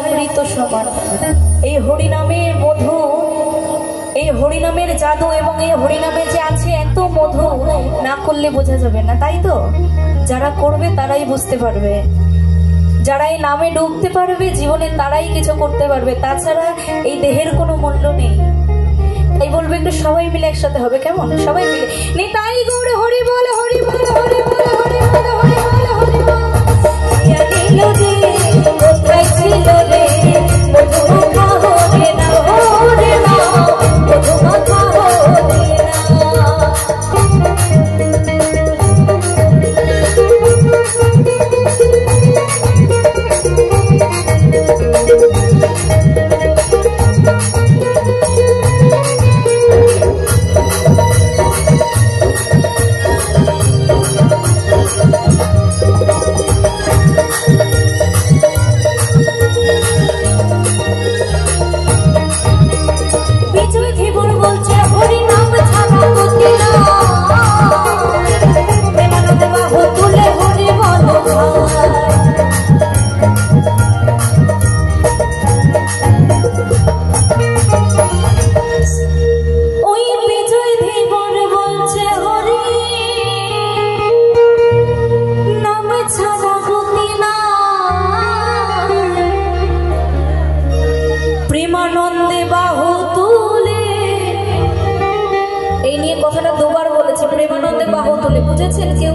অমৃত সমান। এই হরিনামের মধু, এই হরিনামের জাদু এবং এই হরিনামে যে আছে এত মধু, না করলে বোঝা যাবে না, তাই তো? যারা করবে তারাই বুঝতে পারবে, যারা এই নামে ডুবতে পারবে জীবনে তারাই কিছু করতে পারবে, তাছাড়া এই দেহের কোনো মূল্য নেই। তাই বলবে একটু সবাই মিলে একসাথে হবে, কেমন? সবাই মিলে নিতাই গৌর হরি বল, হরি বল, হরি বল, হরি বল, হরি বল, হরি বল। জানিল রে কোথায় ছিল রে মধু মাখা হরে না, হরে না মধু মাখা হরে না। প্রেমানন্দে বাহু তুলে, এই নিয়ে কথাটা দুবার বলেছি, প্রেমানন্দে বাহু তুলে। বুঝেছেন? কেউ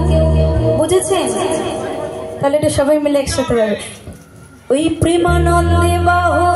বুঝেছেন? তাহলে এটা সবাই মিলে একসাথে হবে। ওই প্রেমানন্দে বাহু